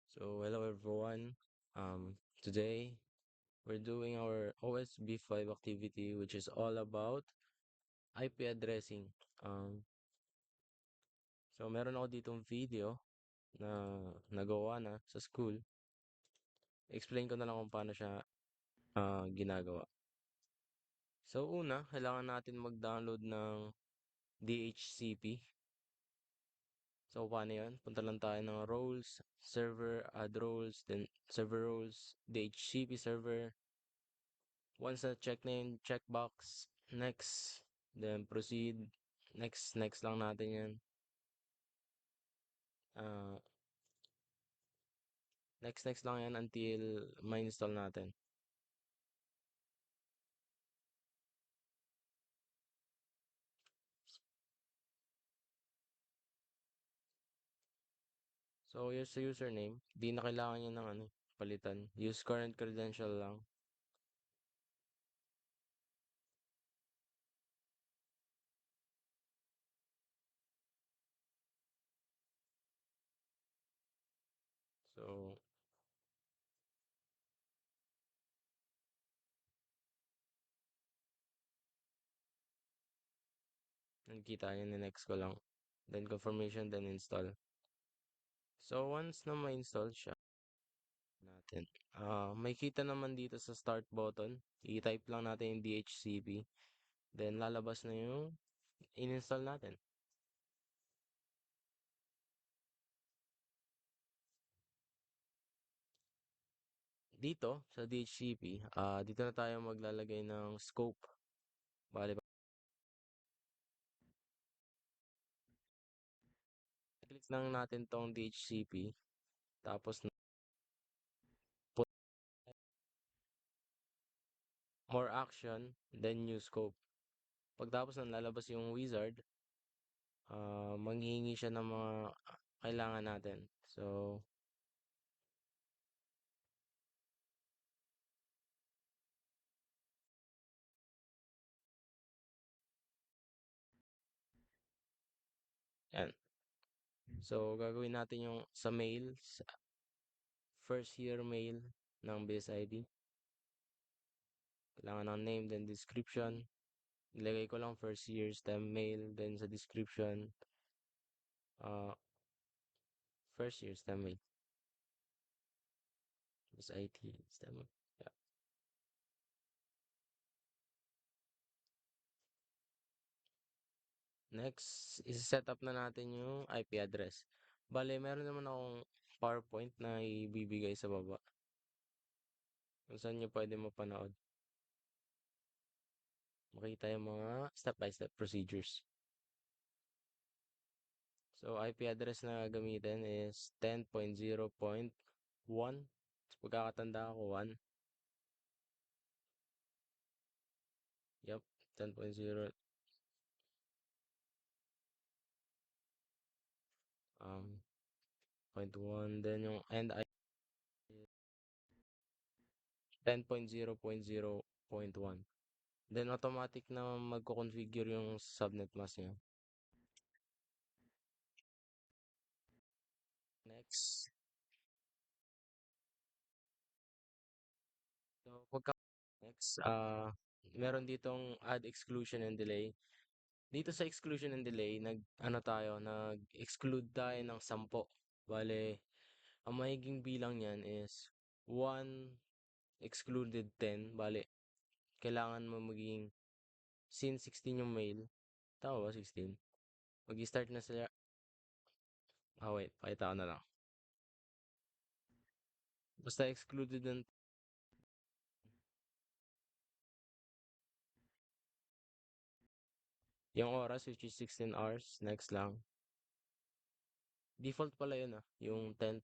So hello everyone. Today we're doing our OSB 5 activity, which is all about IP addressing. So meron ako ditong video na nagawa na sa school. Explain ko na lang kung paano siya ginagawa. So una, kailangan natin mag-download ng DHCP. So paano yan? Punta lang tayo ng roles, server, add roles, then server roles, DHCP server. Once na check na yung checkbox, next, then proceed, next lang natin yan. Ah, next lang yan until ma-install natin. So, here's the username. Di na kailangan yun ng palitan. Use current credential lang. So, nakikita nyo, next ko lang. Then confirmation, then install. So, once na ma-install siya, natin. May kita naman dito sa start button. I-type lang natin yung DHCP. Then, lalabas na yung in-install natin. Dito sa DHCP, dito na tayo maglalagay ng scope. Bale, click lang natin tong DHCP. Tapos, put more action, then new scope. Pagtapos nang lalabas yung wizard, manghihingi siya ng mga kailangan natin. So, yan. So, gagawin natin yung sa mail, first year mail ng BSID. Kailangan ng name, then description. Ilagay ko lang first year STEM mail, then sa description, uh, first year STEM mail. SIT STEM. Yeah. Next, is-set up na natin yung IP address. Bale, meron naman akong PowerPoint na ibibigay sa baba. Kung saan nyo pwede mapanood. Makita yung mga step-by-step procedures. So, IP address na gamitin is 10.0.1. Pagkakatanda ko, 1. Yup, 10.0, 0.1. Then yung end IP 10.0.0.1. Then automatic na magko-configure yung subnet mask niya. Next. So, next, meron ditong add exclusion and delay. Dito sa exclusion and delay, nag-exclude tayo ng 10. Bale, ang magiging bilang niyan is 1 excluded 10. Bale, kailangan mo maging since 16 yung mail. Tama ba 16? Mag-start na sila. Wait, pakita ko na lang. Basta excluded ng yung oras, which is 16 hours. Next lang. Default pala yun yung 10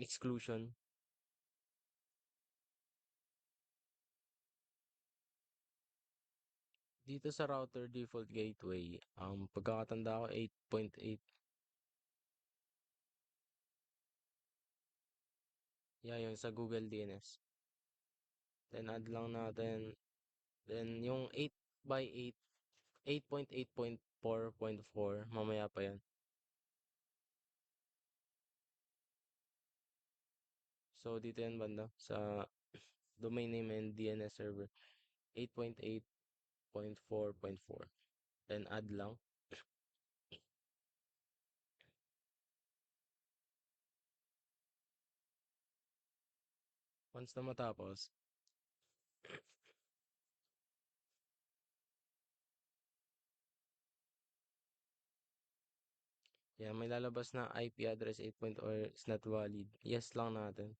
exclusion. Dito sa router default gateway, pagkakatanda ko 8.8. Yeah, yung sa Google DNS. Then add lang natin. Then yung 8 by 8, 8.8.4.4, mamaya pa yan. So, dito yan banda sa domain name and DNS server 8.8.4.4. Then add lang. Once na matapos, yan, may lalabas na IP address 8.0 is not valid. Yes lang natin.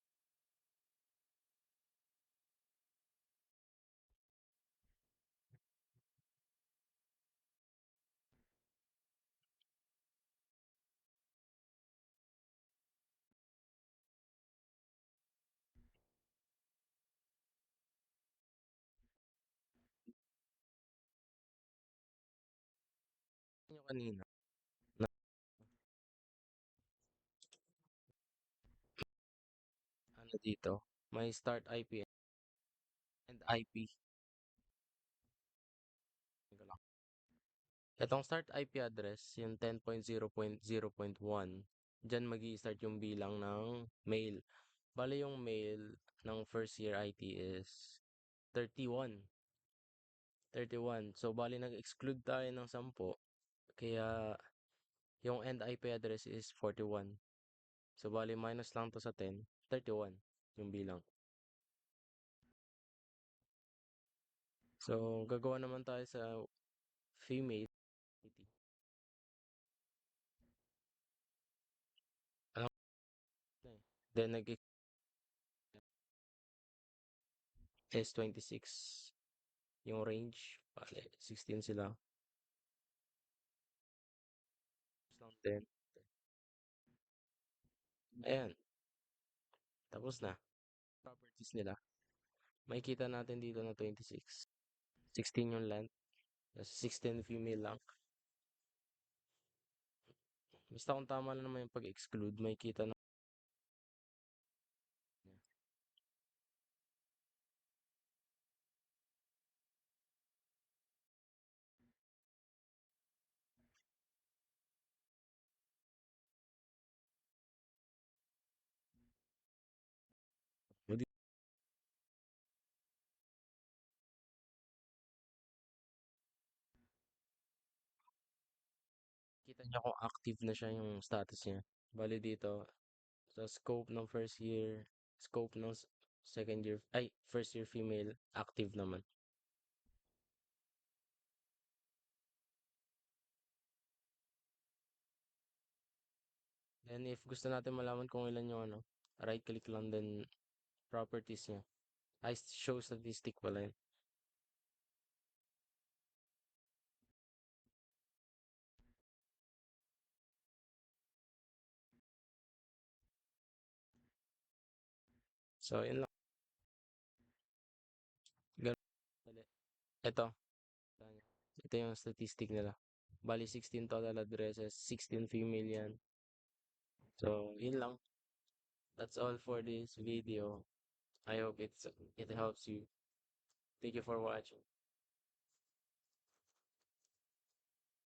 Nyo kanina, na ano dito, may start IP and IP. Itong start IP address, yung 10.0.0.1, dyan magi-start yung bilang ng mail. Bale yung mail ng first year IT is 31. 31. So, bali nag-exclude tayo ng 10. Kaya, yung end IP address is 41. So, bali minus lang to sa 10. 31 yung bilang. So, gagawa naman tayo sa female. Alam na eh. Then, is 26 yung range. Bale, 16 sila. Tapos lang din. Ayan, tapos na. Properties nila. Makikita natin dito na 26. 16 yung length. 16 female lang. Basta kung tama na naman yung pag-exclude, makikita na. Kita niyo kung active na siya yung status niya. Bali dito, sa scope ng first year, scope ng second year, ay, first year female, active naman. Then if gusto natin malaman kung ilan yung ano, right click lang din properties niya. Ay, show statistic pala yun. So, yun lang. Ganun. Dali. Ito. Ito yung statistic nila. Bali, 16 total addresses, 16 female yan. So, yun lang. That's all for this video. I hope it helps you. Thank you for watching.